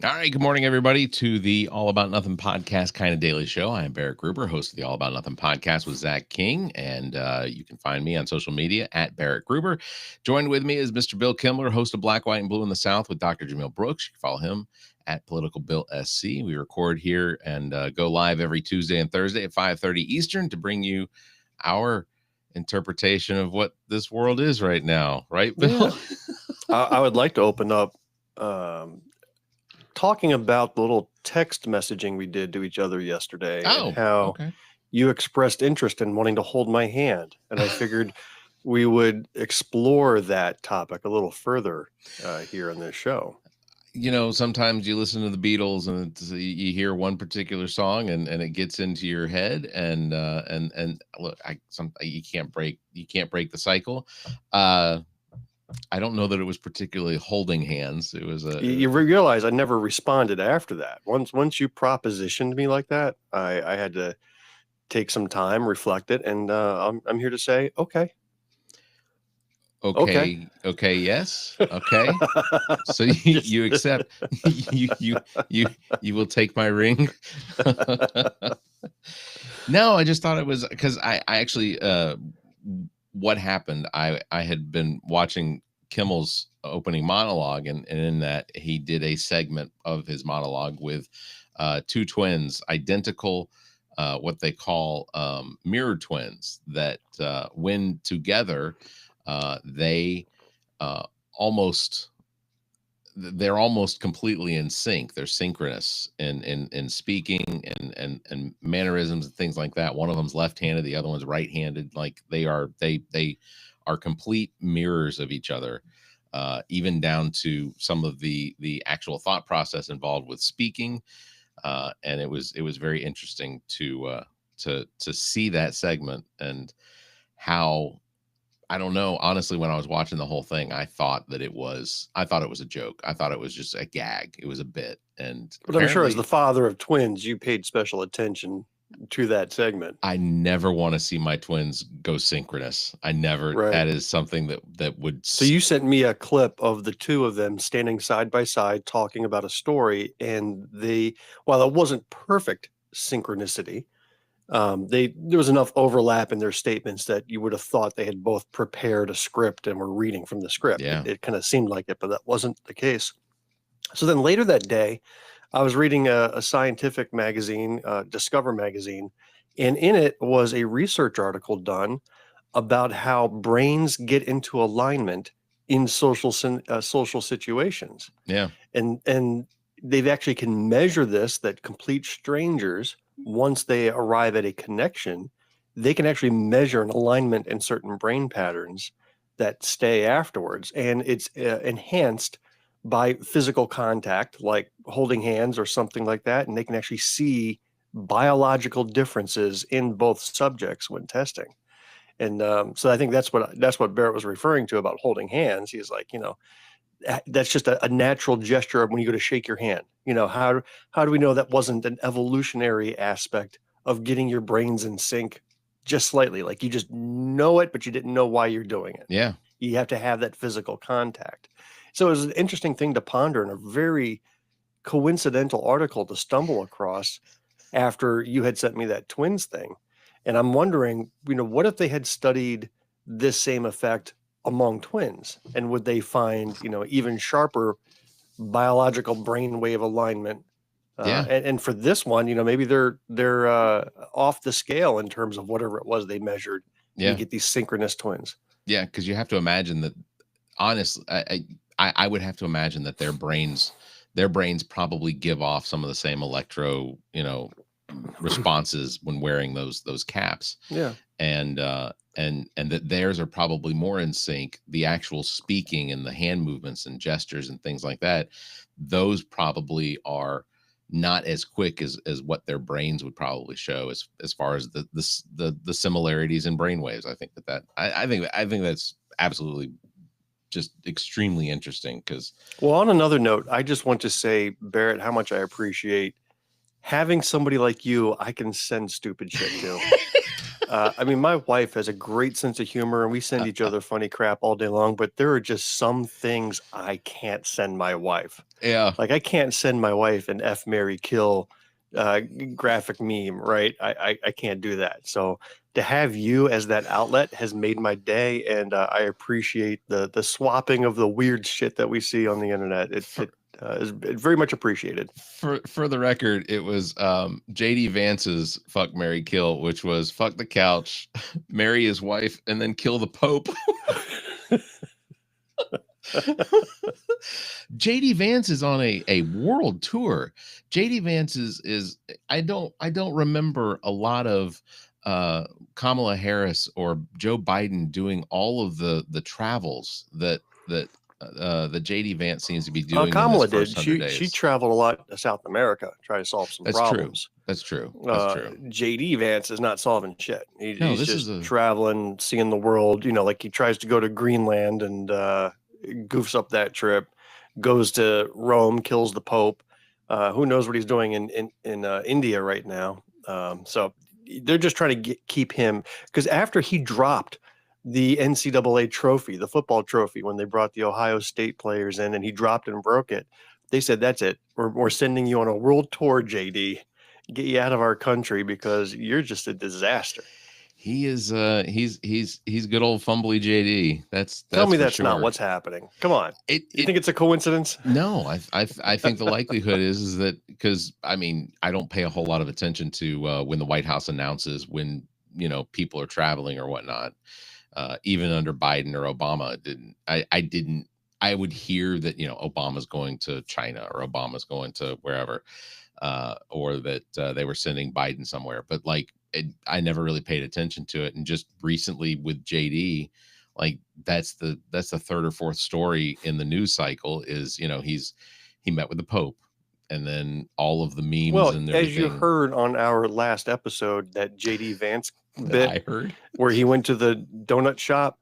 All right, good morning, everybody, to the All About Nothing podcast kind of daily show. I am Barrett Gruber, host of the All About Nothing podcast with Zach King, and you can find me on social media at Barrett Gruber. Joined with me is Mr. Bill Kimler, host of Black, White, and Blue in the South with Dr. Jamil Brooks. You can follow him at Political Bill SC. We record here and go live every Tuesday and Thursday at 5:30 Eastern to bring you our interpretation of what this world is right now. Right, Bill? Yeah. I would like to open up talking about the little text messaging we did to each other yesterday and how you expressed interest in wanting to hold my hand. And I figured we would explore that topic a little further here on this show. You know, sometimes you listen to the Beatles and you hear one particular song and it gets into your head and look, you can't break the cycle. I don't know that it was particularly holding hands. It was you realize I never responded after that. Once you propositioned me like that, I had to take some time, reflect it, and I'm here to say, okay. Okay. Yes. Okay. So you accept you will take my ring. No, I just thought it was because I actually what happened, I had been watching Kimmel's opening monologue, and in that he did a segment of his monologue with two twins, identical, what they call mirror twins, that when together they're almost completely in sync. They're synchronous in speaking and mannerisms and things like that. One of them's left-handed, the other one's right-handed. Like they are complete mirrors of each other, even down to some of the actual thought process involved with speaking. And it was very interesting to see that segment and how, I don't know. Honestly, when I was watching the whole thing, I thought it was a joke. I thought it was just a gag. It was a bit. But I'm sure as the father of twins, you paid special attention to that segment. I never want to see my twins go synchronous. I never. Right. That is something that would. So you sent me a clip of the two of them standing side by side talking about a story, and while it wasn't perfect synchronicity, there was enough overlap in their statements that you would have thought they had both prepared a script and were reading from the script. Yeah. It kind of seemed like it, but that wasn't the case. So then later that day, I was reading a scientific magazine, Discover magazine, and in it was a research article done about how brains get into alignment in social situations. Yeah. And they've actually can measure this, that complete strangers, once they arrive at a connection, they can actually measure an alignment in certain brain patterns that stay afterwards. And it's enhanced by physical contact, like holding hands or something like that. And they can actually see biological differences in both subjects when testing. And so I think that's what Barrett was referring to about holding hands. He's like, that's just a natural gesture of when you go to shake your hand. How do we know that wasn't an evolutionary aspect of getting your brains in sync just slightly? Like you just know it, but you didn't know why you're doing it. Yeah. You have to have that physical contact. So it was an interesting thing to ponder and a very coincidental article to stumble across after you had sent me that twins thing. And I'm wondering, what if they had studied this same effect among twins, and would they find, even sharper biological brainwave alignment? And for this one, maybe they're off the scale in terms of whatever it was they measured. Yeah. You get these synchronous twins. Yeah, because you have to imagine that. Honestly, I would have to imagine that their brains probably give off some of the same electro, responses when wearing those caps. Yeah. And that theirs are probably more in sync. The actual speaking and the hand movements and gestures and things like that, those probably are not as quick as what their brains would probably show as far as the similarities in brainwaves. I think I think that's absolutely just extremely interesting. Because, well, on another note, I just want to say, Barrett, how much I appreciate having somebody like you I can send stupid shit to. I mean, my wife has a great sense of humor, and we send each other funny crap all day long. But there are just some things I can't send my wife. Yeah. Like I can't send my wife an F, Marry, Kill graphic meme, right? I can't do that. So to have you as that outlet has made my day, and I appreciate the swapping of the weird shit that we see on the internet. It is very much appreciated. For the record, it was JD Vance's fuck, marry, kill, which was fuck the couch, marry his wife, and then kill the Pope. JD Vance is on a world tour. JD Vance is I don't remember a lot of Kamala Harris or Joe Biden doing all of the travels that JD Vance seems to be doing. Kamala in this did. First She traveled a lot to South America, try to solve some problems. That's true. JD Vance is not solving shit. He's just traveling, seeing the world. You know, like he tries to go to Greenland and goofs up that trip, goes to Rome, kills the Pope. Who knows what he's doing in India right now? So they're just trying to keep him, because after he dropped the NCAA trophy, the football trophy, when they brought the Ohio State players in and he dropped and broke it, they said, that's it. We're sending you on a world tour, JD. Get you out of our country because you're just a disaster. He is he's good old fumbly JD. Tell me that's not what's happening. Come on. You think it's a coincidence? No, I think the likelihood is that, because I mean, I don't pay a whole lot of attention to when the White House announces when, you know, people are traveling or whatnot. Even under Biden or Obama, I would hear that, you know, Obama's going to China or Obama's going to wherever, or that they were sending Biden somewhere. But like, I never really paid attention to it. And just recently with JD, like that's the third or fourth story in the news cycle is, you know, he met with the Pope. And then all of the memes and everything. As you heard on our last episode, that JD Vance bit I heard, where he went to the donut shop,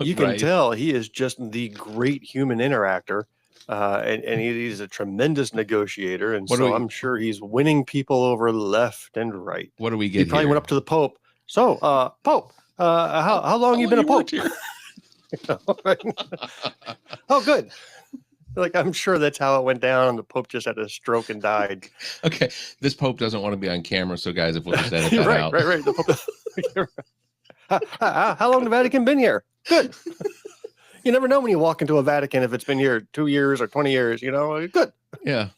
you can tell he is just the great human interactor, and he's a tremendous negotiator. And I'm sure he's winning people over left and right. What do we get? He probably went up to the Pope. So, Pope, how long you been a Pope? Here? Oh, good. Like, I'm sure that's how it went down, and the Pope just had a stroke and died. Okay, this Pope doesn't want to be on camera, so guys, if we'll just edit that out. Right. The Pope. How long the Vatican been here? Good. You never know when you walk into a Vatican if it's been here 2 years or 20 years. You know, good. Yeah.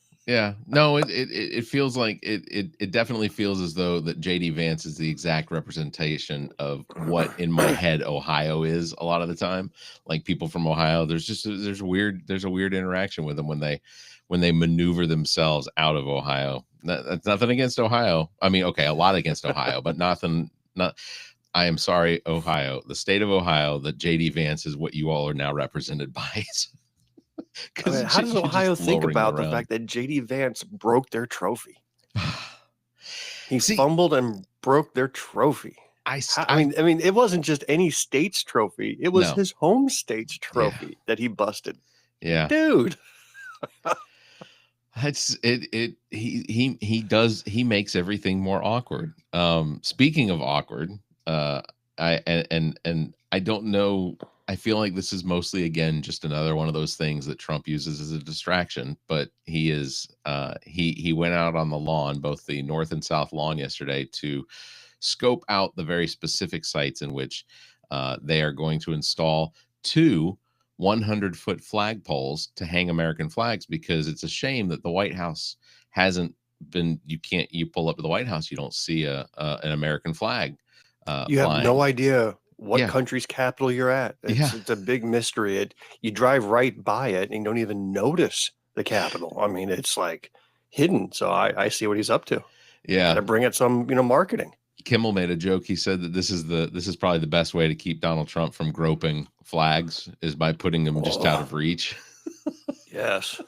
No, it feels like it definitely feels as though that JD Vance is the exact representation of what in my head Ohio is a lot of the time. Like people from Ohio, there's a weird interaction with them when they maneuver themselves out of Ohio. That's nothing against Ohio. I mean, okay, a lot against Ohio, but I am sorry, Ohio, the state of Ohio, that JD Vance is what you all are now represented by. I mean, how does Ohio think about the fact that JD Vance broke their trophy? He fumbled and broke their trophy. I mean, it wasn't just any state's trophy; it was his home state's trophy that he busted. Yeah, dude. That's it. He makes everything more awkward. Speaking of awkward, I don't know. I feel like this is mostly, again, just another one of those things that Trump uses as a distraction, but he went out on the lawn, both the north and south lawn yesterday, to scope out the very specific sites in which they are going to install 2 100-foot flagpoles to hang American flags, because it's a shame that the White House hasn't been, you pull up to the White House, you don't see an American flag. You have no idea what country's capital you're at. It's a big mystery. You drive right by it and you don't even notice the capital. I mean, it's like hidden. So I see what he's up to. Yeah. To bring it some, marketing. Kimmel made a joke. He said that this is probably the best way to keep Donald Trump from groping flags is by putting them just out of reach. Yes.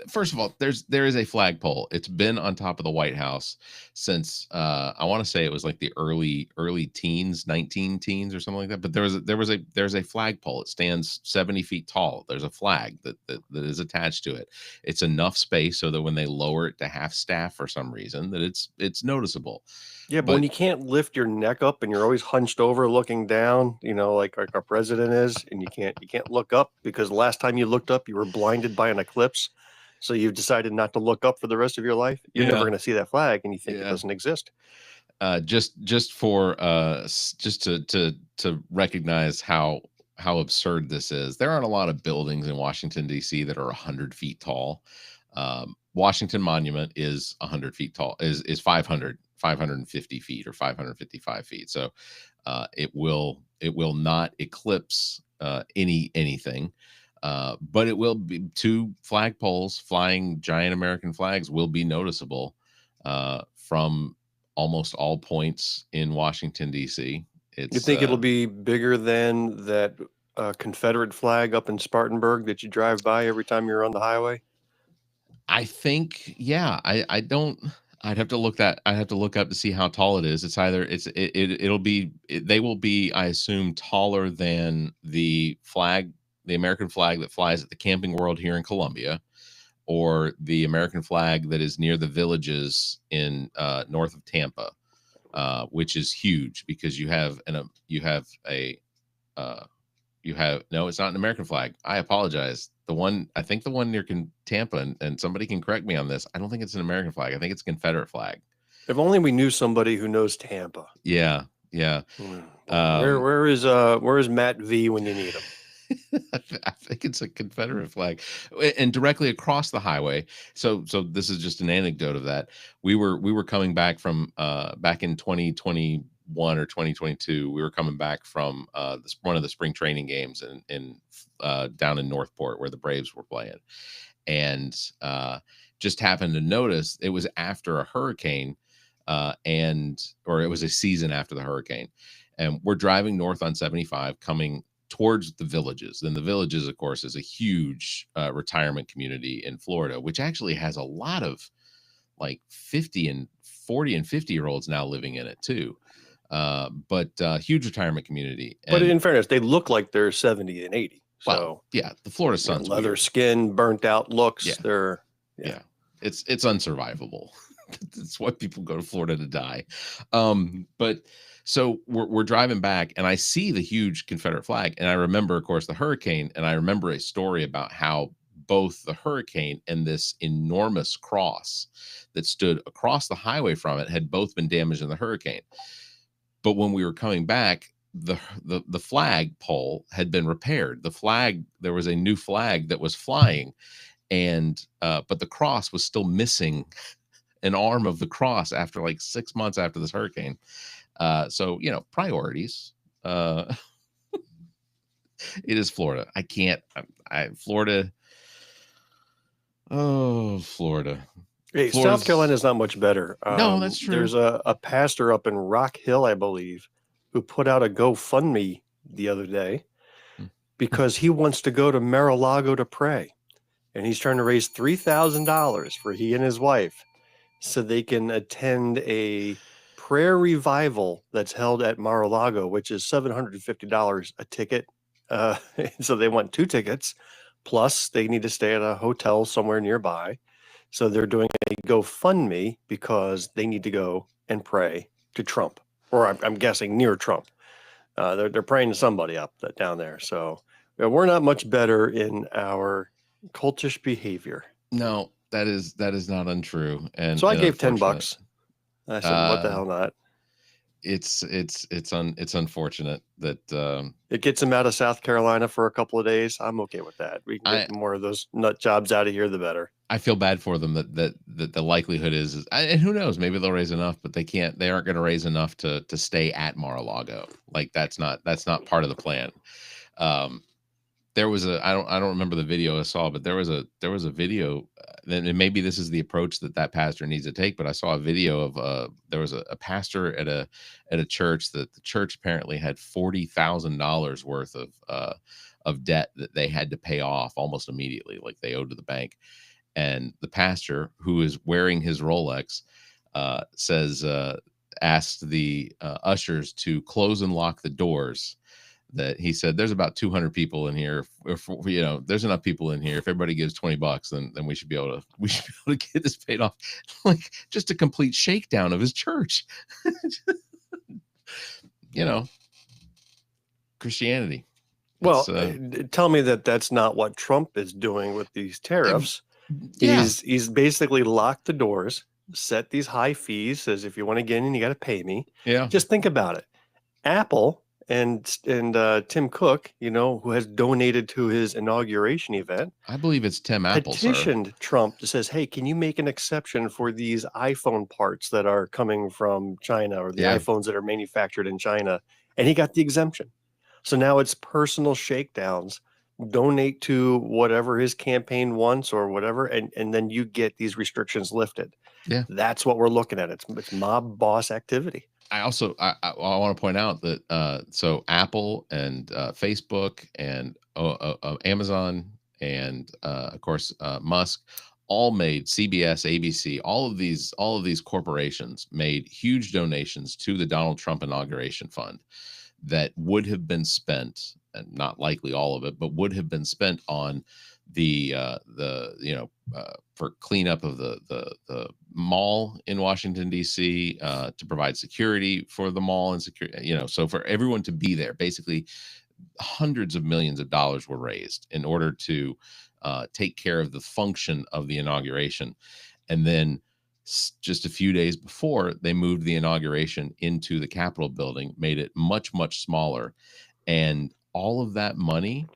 first of all, there is a flagpole. It's been on top of the White House since I want to say it was like the early teens, 19 teens or something like that. But there's a flagpole. It stands 70 feet tall. There's a flag that is attached to it. It's enough space so that when they lower it to half staff for some reason, that it's noticeable. Yeah, but when you can't lift your neck up and you're always hunched over looking down, like our president is, and you can't look up because the last time you looked up, you were blinded by an eclipse. So you've decided not to look up for the rest of your life. You're never going to see that flag, and you think it doesn't exist. Just to recognize how absurd this is. There aren't a lot of buildings in Washington D.C. that are 100 feet tall. Washington Monument is 100 feet tall. Is 550 feet or 555 feet. So it will not eclipse anything. But it will be 2 flagpoles flying giant American flags will be noticeable from almost all points in Washington, D.C. You think it'll be bigger than that Confederate flag up in Spartanburg that you drive by every time you're on the highway? I think, yeah. I don't. I'd have to look up to see how tall it is. It's either they will be, I assume, taller than the American flag that flies at the Camping World here in Columbia, or the American flag that is near the Villages in north of Tampa, which is huge because you have no, it's not an American flag. I apologize. I think the one near Tampa, and somebody can correct me on this. I don't think it's an American flag. I think it's a Confederate flag. If only we knew somebody who knows Tampa. Yeah. Where is Matt V when you need him? I think it's a Confederate flag, and directly across the highway. So this is just an anecdote of that. We were coming back from back in 2021 or 2022. We were coming back from one of the spring training games in down in Northport where the Braves were playing, and just happened to notice it was after a hurricane, or it was a season after the hurricane, and we're driving north on 75 coming towards the Villages. And the Villages, of course, is a huge retirement community in Florida, which actually has a lot of like 40 and 50-year-olds now living in it too. But huge retirement community. But in fairness, they look like they're 70 and 80. So well, yeah, the Florida sun's leather weird. skin, burnt out looks. Yeah. It's unsurvivable. That's why people go to Florida to die. But so we're driving back, and I see the huge Confederate flag, and I remember, of course, the hurricane, and I remember a story about how both the hurricane and this enormous cross that stood across the highway from it had both been damaged in the hurricane. But when we were coming back, the flag pole had been repaired. There was a new flag that was flying, and but the cross was still missing an arm of the cross after like 6 months after this hurricane. So priorities. It is Florida. Florida. Oh, Florida. Hey, South Carolina is not much better. No, that's true. There's a pastor up in Rock Hill, I believe, who put out a GoFundMe the other day because he wants to go to Mar-a-Lago to pray. And he's trying to raise $3,000 for he and his wife so they can attend a prayer revival that's held at Mar-a-Lago, which is $750 a ticket. So they want 2 tickets, plus they need to stay at a hotel somewhere nearby. So they're doing a GoFundMe because they need to go and pray to Trump, or I'm guessing near Trump. They're praying to somebody down there. So we're not much better in our cultish behavior. No, that is not untrue. And so I gave $10. I said, "What the hell not?" It's unfortunate that it gets him out of South Carolina for a couple of days. I'm okay with that. We can get more of those nut jobs out of here, the better. I feel bad for them that the likelihood is, and who knows, maybe they'll raise enough, but they aren't going to raise enough to stay at Mar-a-Lago. Like that's not part of the plan. There was I don't remember the video I saw, but there was a video, and maybe this is the approach that pastor needs to take. But I saw a video of there was a pastor at a church that the church apparently had $40,000 worth of debt that they had to pay off almost immediately, like they owed to the bank. And the pastor, who is wearing his Rolex, asked the ushers to close and lock the doors. That he said, there's about 200 people in here. If there's enough people in here. If everybody gives $20, then we should be able to get this paid off. Like, just a complete shakedown of his church. Christianity. Well, tell me that's not what Trump is doing with these tariffs. He's basically locked the doors, set these high fees, says if you want to get in, you got to pay me. Yeah. Just think about it. Apple and Tim Cook, who has donated to his inauguration event. I believe it's Tim Apple, petitioned Trump to says, hey, can you make an exception for these iPhone parts that are coming from China, or the iPhones that are manufactured in China? And he got the exemption. So now it's personal shakedowns. Donate to whatever his campaign wants or whatever, and then you get these restrictions lifted. Yeah. That's what we're looking at. It's mob boss activity. I also I want to point out that so Apple and Facebook and Amazon and of course Musk all made, CBS, ABC, all of these corporations made huge donations to the Donald Trump inauguration fund that would have been spent, and not likely all of it, but would have been spent on for cleanup of the mall in Washington D.C. To provide security for the mall and security, so for everyone to be there. Basically, hundreds of millions of dollars were raised in order to take care of the function of the inauguration, and then just a few days before, they moved the inauguration into the Capitol building, made it much, much smaller, and all of that money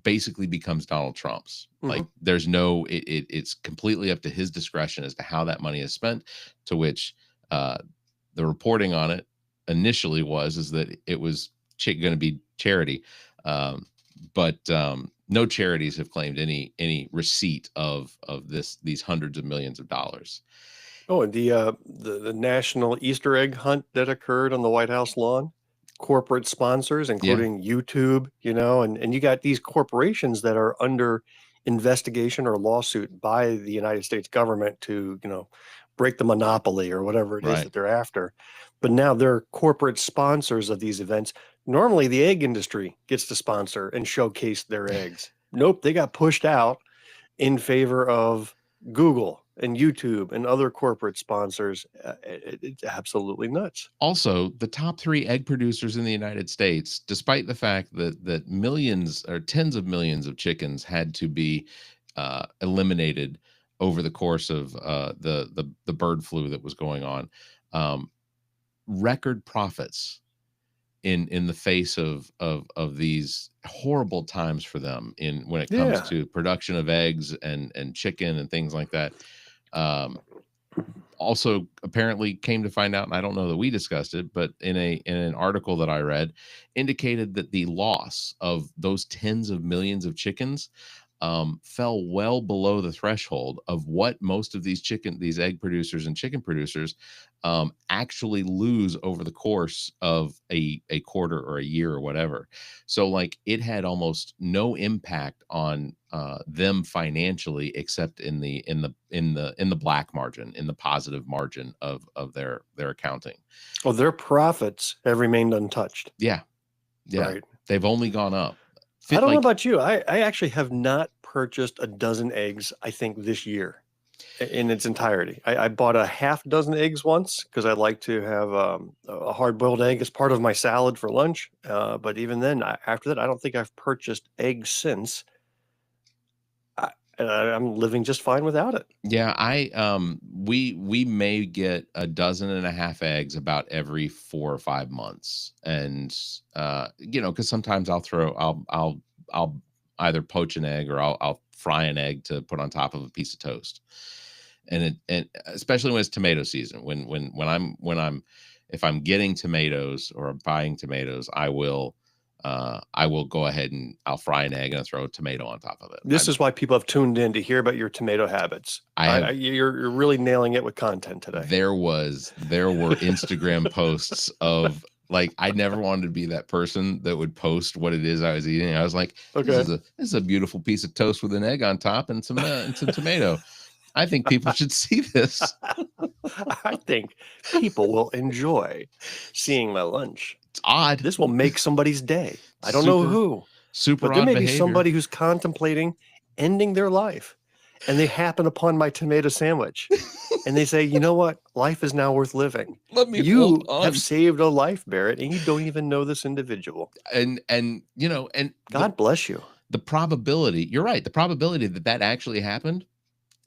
basically becomes Donald Trump's. Mm-hmm. Like, there's it's completely up to his discretion as to how that money is spent, to which the reporting on it initially is that it was going to be charity. But no charities have claimed any receipt of these hundreds of millions of dollars. Oh, and the national Easter egg hunt that occurred on the White House lawn, corporate sponsors, including YouTube, and you got these corporations that are under investigation or lawsuit by the United States government to, break the monopoly or whatever it is that they're after. But now they're corporate sponsors of these events. Normally the egg industry gets to sponsor and showcase their eggs. Nope, they got pushed out in favor of Google and YouTube and other corporate sponsors. It's absolutely nuts. Also, the top 3 egg producers in the United States, despite the fact that millions or tens of millions of chickens had to be eliminated over the course of the bird flu that was going on, record profits in the face of these horrible times for them when it comes to production of eggs and chicken and things like that. Also apparently came to find out, and I don't know that we discussed it, but in an article that I read, indicated that the loss of those tens of millions of chickens fell well below the threshold of what most of these egg producers and chicken producers actually lose over the course of a quarter or a year or whatever. So like, it had almost no impact on them financially, except in the black margin, in the positive margin of their accounting. Well, their profits have remained untouched. Yeah. Right. They've only gone up. I don't know about you. I actually have not purchased a dozen eggs, I think, this year in its entirety. I bought a half dozen eggs once because I like to have a hard-boiled egg as part of my salad for lunch. But even then, after that, I don't think I've purchased eggs since. I'm living just fine without it. Yeah, we may get a dozen and a half eggs about every 4 or 5 months, and because sometimes I'll either poach an egg or I'll fry an egg to put on top of a piece of toast, and especially when it's tomato season, if I'm getting tomatoes or I'm buying tomatoes, I will go ahead and I'll fry an egg and I'll throw a tomato on top of it. This is why people have tuned in to hear about your tomato habits. You're really nailing it with content today. There were Instagram posts of Like, I never wanted to be that person that would post what it is I was eating. I was like, Okay. this is a beautiful piece of toast with an egg on top and some tomato. I think people should see this. I think people will enjoy seeing my lunch. It's odd. This will make somebody's day. I don't know who, Super but there odd may be behavior. somebody who's contemplating ending their life, and they happen upon my tomato sandwich, and they say, you know what? Life is now worth living. Let me You hold on. have saved a life, Barrett, and you don't even know this individual. And you know, and God bless you. The probability, you're right, the probability that that actually happened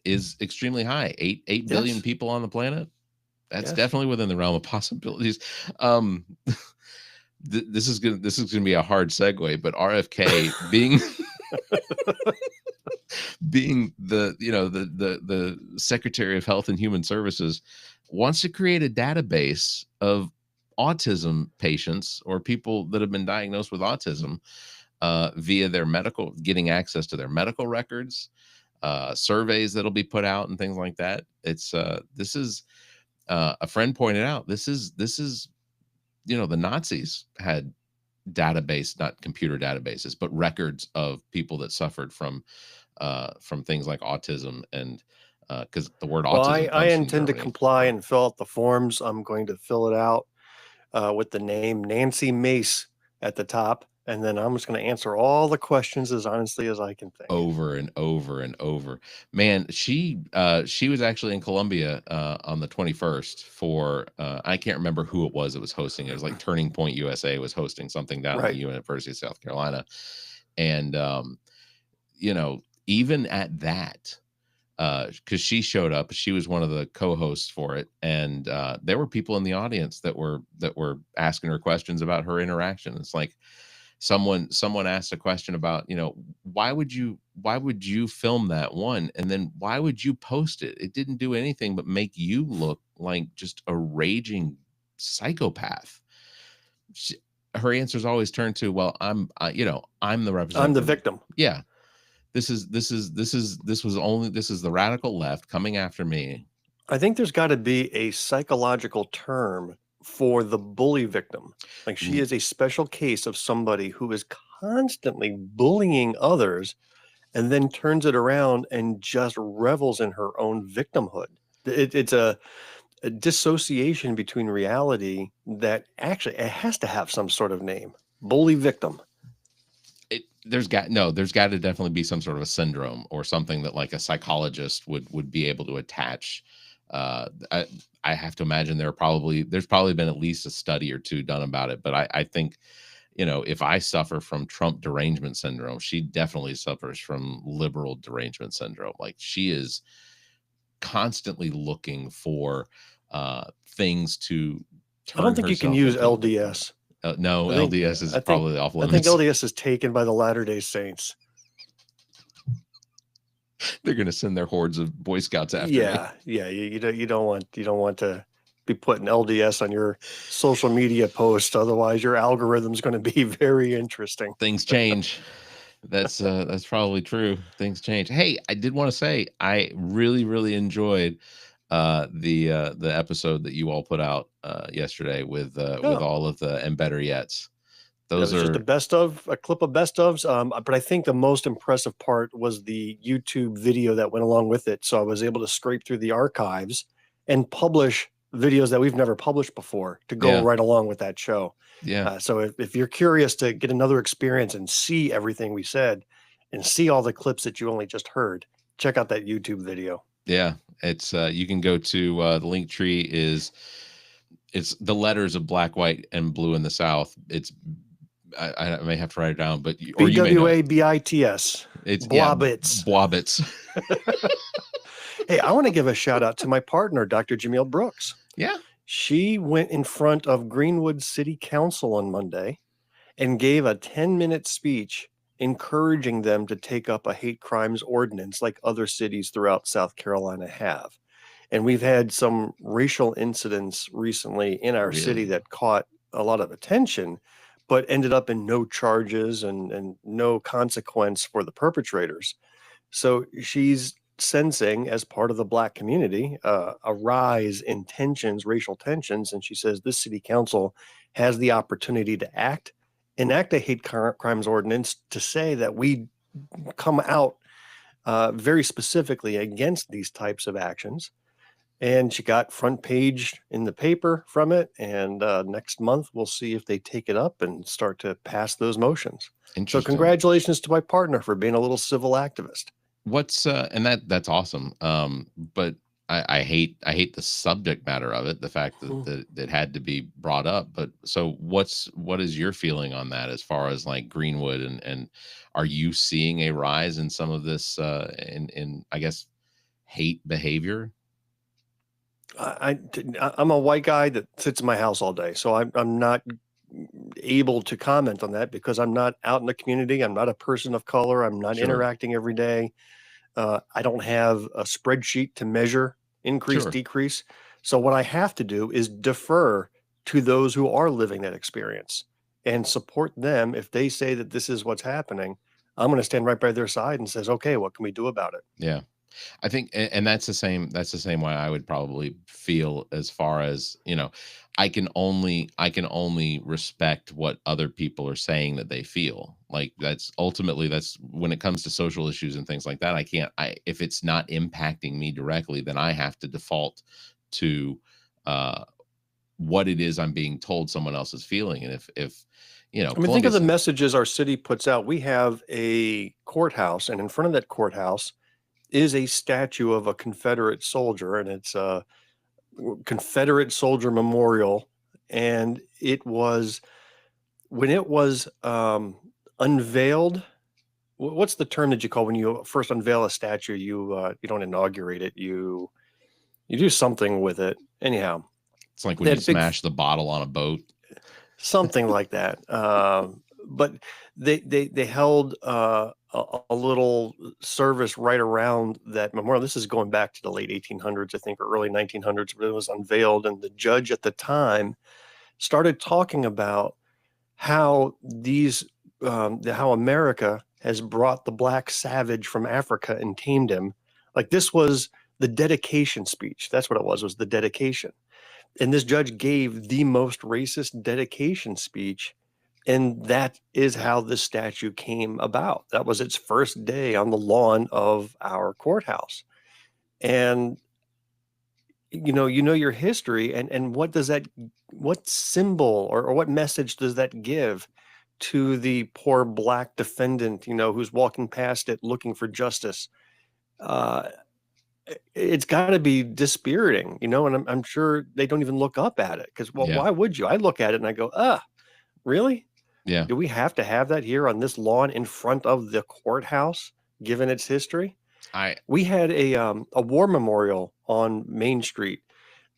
is extremely high. 8 billion Yes. people on the planet. That's Yes. definitely within the realm of possibilities. This is gonna be a hard segue, but RFK being being the, you know, the Secretary of Health and Human Services wants to create a database of autism patients or people that have been diagnosed with autism via their medical, getting access to their medical records, surveys that'll be put out and things like that. It's this is a friend pointed out, this is, you know, the Nazis had database, not computer databases, but records of people that suffered from things like autism. And because the word Well, autism I comes from intend to Germany. comply and fill out the forms. I'm going to fill it out with the name Nancy Mace at the top. And then I'm just going to answer all the questions as honestly as I can think. Over and over and over. Man, she was actually in Columbia on the 21st for I can't remember who it was hosting. It was like Turning Point USA was hosting something down at the University of South Carolina. And you know, even at that, because she showed up, she was one of the co-hosts for it, and there were people in the audience that were asking her questions about her interaction. It's like someone asked a question about, you know, why would you film that one, and then why would you post it? It didn't do anything but make you look like just a raging psychopath. Her answers always turn to, well, I'm the representative. I'm the victim. Yeah. This is the radical left coming after me. I think there's got to be a psychological term for the bully victim. Like, she is a special case of somebody who is constantly bullying others and then turns it around and just revels in her own victimhood. It's a dissociation between reality that actually it has to have some sort of name. Bully victim. There's got to definitely be some sort of a syndrome or something that like a psychologist would be able to attach. I have to imagine there's probably been at least a study or two done about it, but I think, you know, if I suffer from Trump derangement syndrome, she definitely suffers from liberal derangement syndrome. Like, she is constantly looking for things to turn. I don't think you can use LDS. No, LDS is probably off limits. I think LDS is taken by the Latter-day Saints. They're going to send their hordes of Boy Scouts after me. Yeah. You don't want to be putting LDS on your social media post. Otherwise, your algorithm's going to be very interesting. Things change. That's probably true. Things change. Hey, I did want to say I really, really enjoyed the episode that you all put out yesterday with all of the and better yets. Those are just a clip of best ofs. But I think the most impressive part was the YouTube video that went along with it. So I was able to scrape through the archives and publish videos that we've never published before to go right along with that show. Yeah. So if you're curious to get another experience and see everything we said and see all the clips that you only just heard, check out that YouTube video. Yeah, it's you can go to the link tree it's the letters of black, white, and blue in the South. It's I may have to write it down, but BWABITS. It's Blobbits. Blobbits. Hey, I want to give a shout out to my partner, Dr. Jamil Brooks. Yeah. She went in front of Greenwood City Council on Monday and gave a 10-minute speech encouraging them to take up a hate crimes ordinance like other cities throughout South Carolina have. And we've had some racial incidents recently in our city that caught a lot of attention, but ended up in no charges and no consequence for the perpetrators. So she's sensing, as part of the Black community, a rise in tensions, racial tensions. And she says this city council has the opportunity to enact a hate crimes ordinance to say that we come out very specifically against these types of actions. And she got front page in the paper from it. And next month, we'll see if they take it up and start to pass those motions. So congratulations to my partner for being a little civil activist. What's and that's awesome. But I hate the subject matter of it, the fact that it had to be brought up. But so what is your feeling on that as far as like Greenwood, and are you seeing a rise in some of this in I guess hate behavior? I'm a white guy that sits in my house all day, so I'm not able to comment on that because I'm not out in the community. I'm not a person of color. I'm not interacting every day. I don't have a spreadsheet to measure increase, decrease. So what I have to do is defer to those who are living that experience and support them. If they say that this is what's happening, I'm going to stand right by their side and says, okay, what can we do about it? Yeah. I think, and that's the same way I would probably feel, as far as, I can only respect what other people are saying that they feel. Like that's when it comes to social issues and things like that. If it's not impacting me directly, then I have to default to what it is I'm being told someone else is feeling. And if think of the messages our city puts out. We have a courthouse, and in front of that courthouse is a statue of a Confederate soldier, and it's a Confederate soldier memorial. And it was, when it was unveiled, what's the term that you call when you first unveil a statue? You don't inaugurate it. You do something with it. Anyhow, it's like when you smash the bottle on a boat, something like that. But they held a little service right around that memorial. This is going back to the late 1800s, I think, or early 1900s, but it was unveiled. And the judge at the time started talking about how how America has brought the Black savage from Africa and tamed him. Like, this was the dedication speech. That's what it was the dedication. And this judge gave the most racist dedication speech. And that is how this statue came about. That was its first day on the lawn of our courthouse. And, you know your history, and what symbol or what message does that give to the poor Black defendant, who's walking past it looking for justice? It's got to be dispiriting, and I'm sure they don't even look up at it because, why would you? I look at it and I go, really? Yeah. Do we have to have that here on this lawn in front of the courthouse, given its history? We had a war memorial on Main Street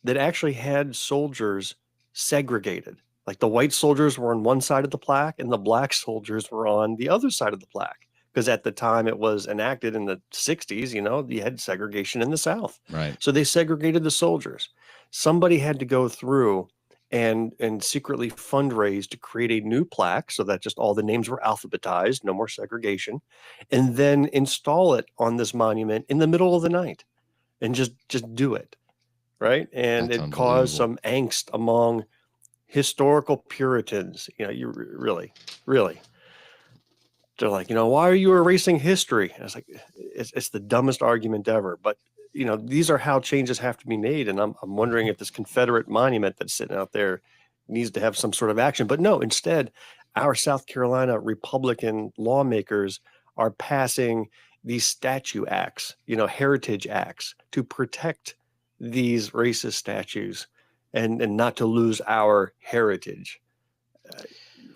that actually had soldiers segregated. Like, the white soldiers were on one side of the plaque and the Black soldiers were on the other side of the plaque. Because at the time it was enacted in the 60s, you had segregation in the South. Right. So they segregated the soldiers. Somebody had to go through and secretly fundraise to create a new plaque so that just all the names were alphabetized, no more segregation, and then install it on this monument in the middle of the night and just do it. Right. And it caused some angst among historical Puritans. You really, really. They're like, why are you erasing history? And I was like, it's the dumbest argument ever. But, these are how changes have to be made. And I'm wondering if this Confederate monument that's sitting out there needs to have some sort of action. But no, instead, our South Carolina Republican lawmakers are passing these statue acts, heritage acts, to protect these racist statues and not to lose our heritage.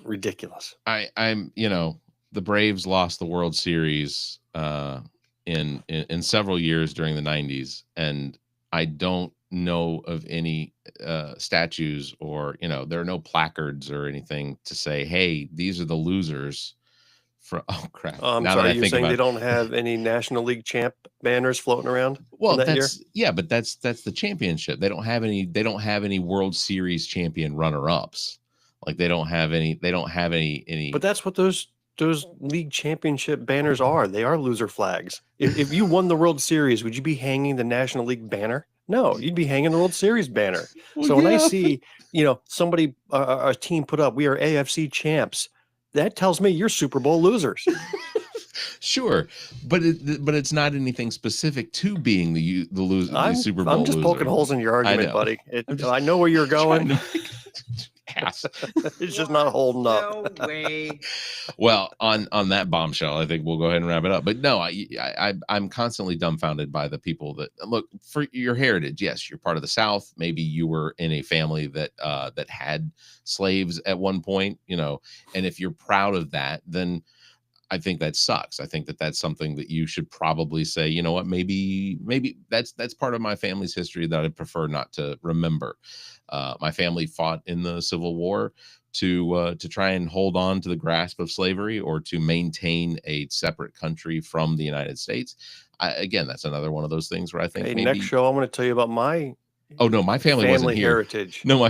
Ridiculous. I'm the Braves lost the World Series in several years during the 90s, and I don't know of any statues or there are no placards or anything to say, hey, these are the losers from crap. I'm sorry, you're saying they don't have any National League champ banners floating around? Well, but that's the championship. They don't have any World Series champion runner-ups. Like, they don't have any. But that's what those those league championship banners are. They are loser flags. If you won the World Series, would you be hanging the National League banner? No, you'd be hanging the World Series banner. Well, So when I yeah. see, somebody, a team put up, we are AFC champs, that tells me you're Super Bowl losers. Sure, but it's not anything specific to being the Super Bowl I'm just loser. poking holes in your argument, know. buddy. I know where you're going. Ass. It's just not holding up. No way. Well, on that bombshell, I think we'll go ahead and wrap it up. But no, I'm constantly dumbfounded by the people that look for your heritage. Yes, you're part of the South. Maybe you were in a family that had slaves at one point, and if you're proud of that, then I think that sucks. I think that that's something that you should probably say, you know what, maybe that's part of my family's history that I prefer not to remember. My family fought in the Civil War to try and hold on to the grasp of slavery or to maintain a separate country from the United States. Again, that's another one of those things where I think maybe next show I'm going to tell you about my my family wasn't here. Heritage. No,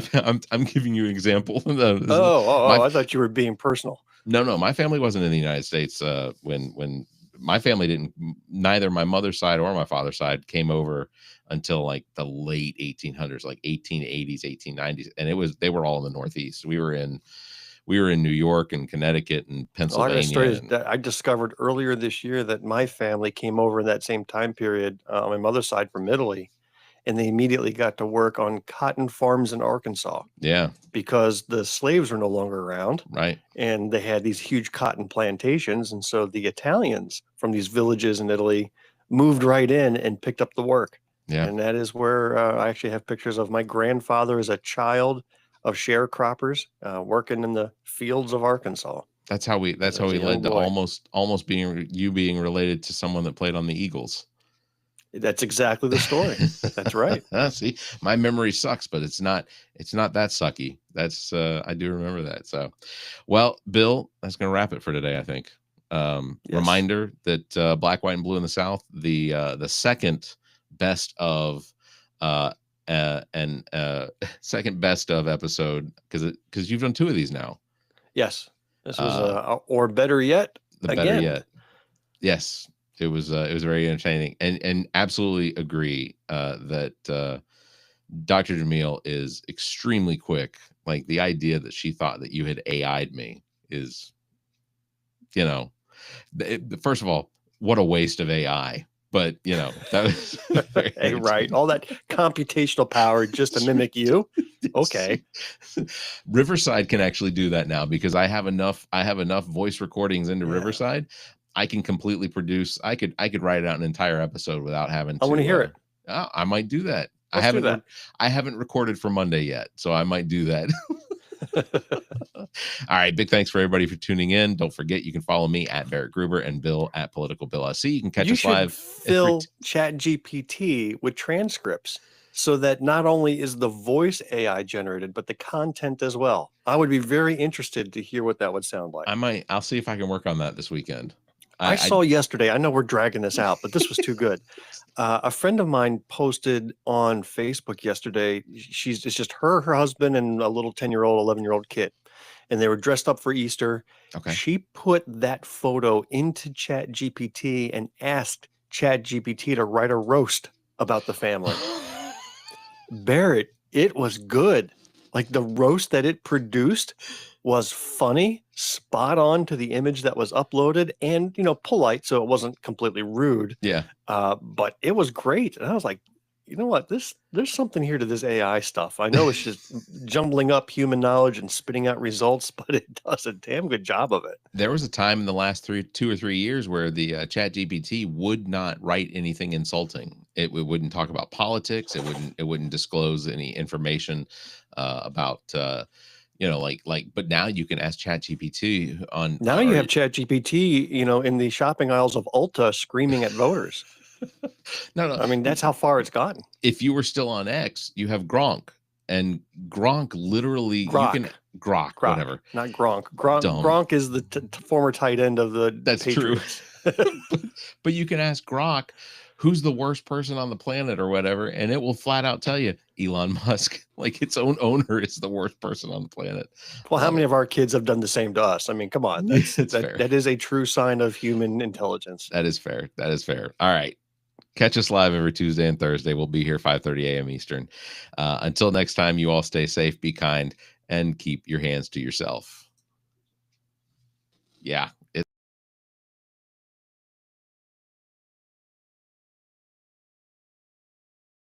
I'm giving you an example. I thought you were being personal. No, my family wasn't in the United States when my family didn't. Neither my mother's side or my father's side came over until like the late 1800s, like 1880s, 1890s, and they were all in the Northeast. We were in New York and Connecticut and Pennsylvania. Story that I discovered earlier this year that my family came over in that same time period on my mother's side from Italy. And they immediately got to work on cotton farms in Arkansas. Yeah. Because the slaves were no longer around. Right. And they had these huge cotton plantations. And so the Italians from these villages in Italy moved right in and picked up the work. Yeah. And that is where I actually have pictures of my grandfather as a child of sharecroppers working in the fields of Arkansas. That's how we led to almost being related to someone that played on the Eagles. That's exactly the story. That's right. See, my memory sucks, but it's not that sucky. That's I do remember that. So, well, Bill, that's going to wrap it for today, I think. Yes. Reminder that Black, White, and Blue in the South, the second best of second best of episode, because you've done 2 of these now. Yes, this was or better yet, the again. Better yet. Yes. It was very entertaining, and absolutely agree that Dr. Jamil is extremely quick. Like the idea that she thought that you had AI'd me is, first of all, what a waste of AI. But that was hey, right. All that computational power just to mimic you. Okay. Riverside can actually do that now because I have enough voice recordings into Riverside. I can completely produce. I could write out an entire episard without having to. I want to hear it. I might do that. Let's I haven't recorded for Monday yet, so I might do that. All right. Big thanks for everybody for tuning in. Don't forget, you can follow me at Barrett Gruber and Bill at Political Bill SC. You can catch us live. Fill ChatGPT with transcripts so that not only is the voice AI generated, but the content as well. I would be very interested to hear what that would sound like. I'll see if I can work on that this weekend. I saw yesterday, I know we're dragging this out, but this was too good. A friend of mine posted on Facebook yesterday. It's just her husband, and a little 10-year-old, 11-year-old kid. And they were dressed up for Easter. Okay. She put that photo into ChatGPT and asked ChatGPT to write a roast about the family. Barrett, it was good. Like the roast that it produced was funny, spot on to the image that was uploaded, and polite, so it wasn't completely rude. Yeah. But it was great, and I was like, you know what? There's something here to this AI stuff. I know it's just jumbling up human knowledge and spitting out results, but it does a damn good job of it. There was a time in the last 2 or 3 years where the ChatGPT would not write anything insulting. It wouldn't talk about politics. It wouldn't disclose any information about. But now you can ask ChatGPT on. Now you have ChatGPT, in the shopping aisles of Ulta screaming at voters. No. I mean, that's how far it's gotten. If you were still on X, you have Gronk, and Gronk literally Grok. You can Grok, whatever. Not Gronk. Gronk is the former tight end of the. That's Patriots. true. but you can ask Grok who's the worst person on the planet or whatever, and it will flat out tell you Elon Musk, like its own owner, is the worst person on the planet. Well, how many of our kids have done the same to us? I mean, come on, that is a true sign of human intelligence. That is fair. That is fair. All right. Catch us live every Tuesday and Thursday. We'll be here 5:30 a.m. Eastern. Until next time, you all stay safe, be kind, and keep your hands to yourself. Yeah.